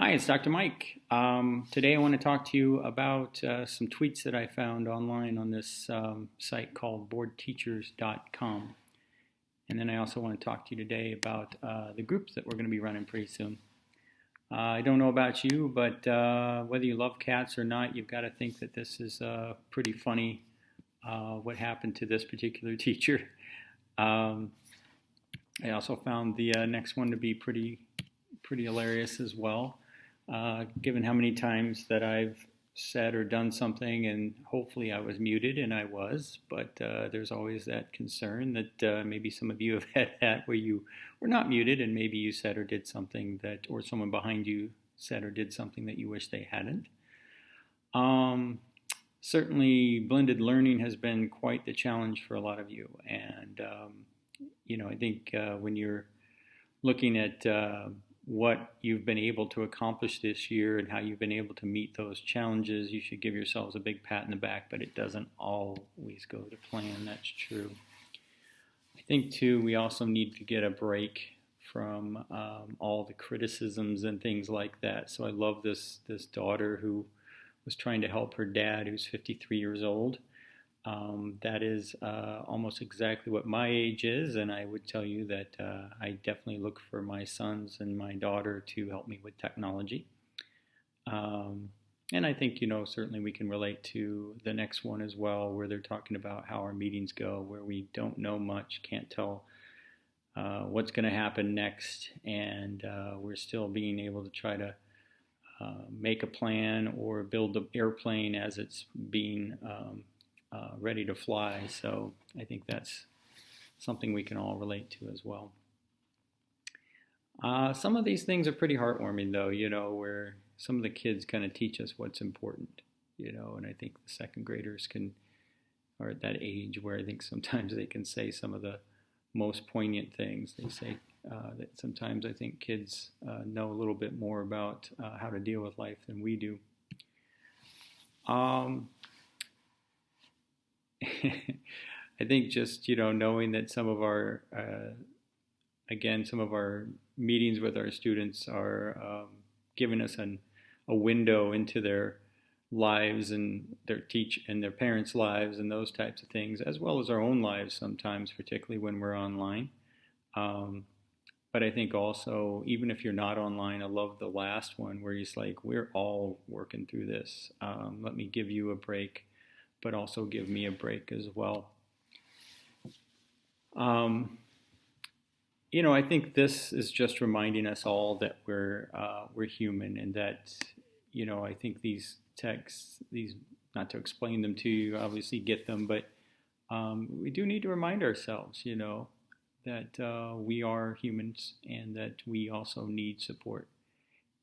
Hi, it's Dr. Mike. Today I want to talk to you about some tweets that I found online on this site called boardteachers.com. And then I also want to talk to you today about the groups that we're going to be running pretty soon. I don't know about you, but whether you love cats or not, you've got to think that this is pretty funny what happened to this particular teacher. I also found the next one to be pretty hilarious as well. Given how many times that I've said or done something and hopefully I was muted, and I was, but there's always that concern that maybe some of you have had that where you were not muted and maybe you said or did something that, or someone behind you said or did something that you wish they hadn't. Certainly blended learning has been quite the challenge for a lot of you, and I think when you're looking at what you've been able to accomplish this year and how you've been able to meet those challenges, you should give yourselves a big pat in the back, but it doesn't always go to plan. That's true. I think, too, we also need to get a break from all the criticisms and things like that. So I love this daughter who was trying to help her dad, who's 53 years old. That is almost exactly what my age is, and I would tell you that I definitely look for my sons and my daughter to help me with technology. And I think, certainly we can relate to the next one as well, where they're talking about how our meetings go, where we don't know much, can't tell what's going to happen next, and we're still being able to try to make a plan or build the airplane as it's being ready to fly. So I think that's something we can all relate to as well. Some of these things are pretty heartwarming, though, where some of the kids kind of teach us what's important, and I think the second graders are at that age where I think sometimes they can say some of the most poignant things. They say that sometimes I think kids know a little bit more about how to deal with life than we do. I think just, knowing that some of our meetings with our students are giving us a window into their lives and their parents' lives and those types of things, as well as our own lives sometimes, particularly when we're online. But I think also, even if you're not online, I love the last one where he's like, we're all working through this. Let me give you a break, but also give me a break as well. I think this is just reminding us all that we're human, and that, I think these texts, not to explain them to you, obviously get them, but we do need to remind ourselves, that we are humans and that we also need support.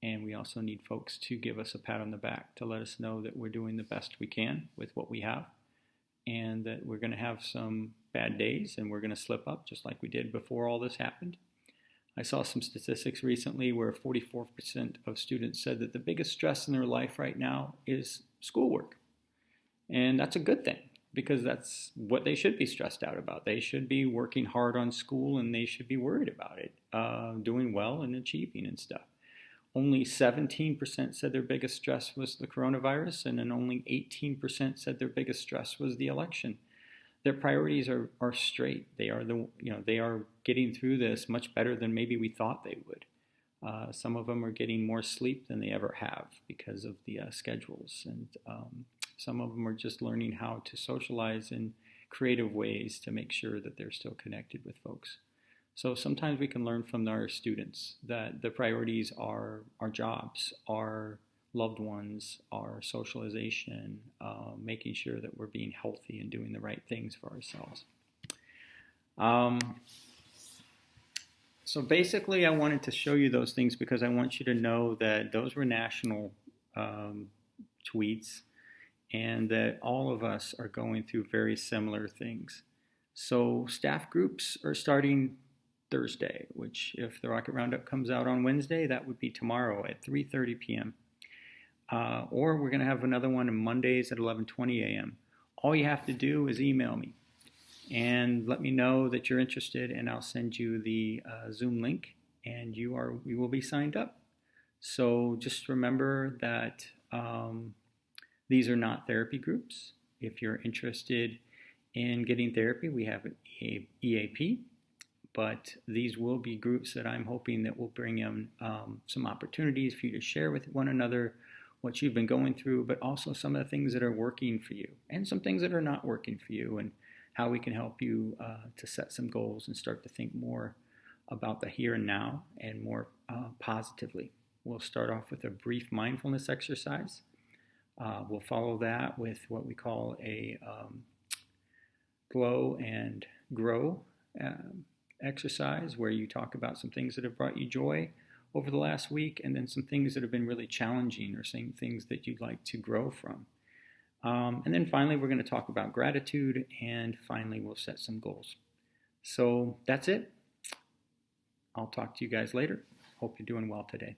And we also need folks to give us a pat on the back to let us know that we're doing the best we can with what we have, and that we're going to have some bad days and we're going to slip up just like we did before all this happened. I saw some statistics recently where 44% of students said that the biggest stress in their life right now is schoolwork. And that's a good thing, because that's what they should be stressed out about. They should be working hard on school, and they should be worried about it, doing well and achieving and stuff. Only 17% said their biggest stress was the coronavirus, and then only 18% said their biggest stress was the election. Their priorities are straight. They are getting through this much better than maybe we thought they would. Some of them are getting more sleep than they ever have because of the schedules, and some of them are just learning how to socialize in creative ways to make sure that they're still connected with folks. So sometimes we can learn from our students that the priorities are our jobs, our loved ones, our socialization, making sure that we're being healthy and doing the right things for ourselves. So basically, I wanted to show you those things because I want you to know that those were national tweets, and that all of us are going through very similar things. So staff groups are starting Thursday, which if the Rocket Roundup comes out on Wednesday, that would be tomorrow at 3:30 p.m. Or we're going to have another one on Mondays at 11:20 a.m. All you have to do is email me and let me know that you're interested, and I'll send you the Zoom link, and you will be signed up. So just remember that these are not therapy groups. If you're interested in getting therapy, we have an EAP, but these will be groups that I'm hoping that will bring in some opportunities for you to share with one another what you've been going through, but also some of the things that are working for you and some things that are not working for you, and how we can help you to set some goals and start to think more about the here and now and more positively. We'll start off with a brief mindfulness exercise. We'll follow that with what we call a glow and grow exercise, where you talk about some things that have brought you joy over the last week, and then some things that have been really challenging, or some things that you'd like to grow from. And then finally, we're going to talk about gratitude, and finally, we'll set some goals. So that's it. I'll talk to you guys later. Hope you're doing well today.